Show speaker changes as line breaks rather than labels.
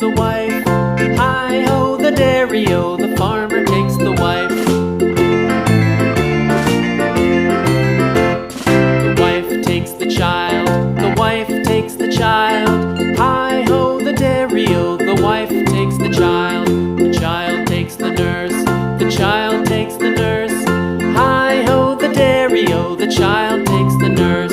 the wife. Hi-ho, the dairy-o, the farmer takes the wife. The wife takes the child, the wife takes the child. Hi-ho, the dairy-o, the wife takes the child. The child takes the nurse, the child takes the nurse. Hi-ho, the dairy-o, the child takes the nurse.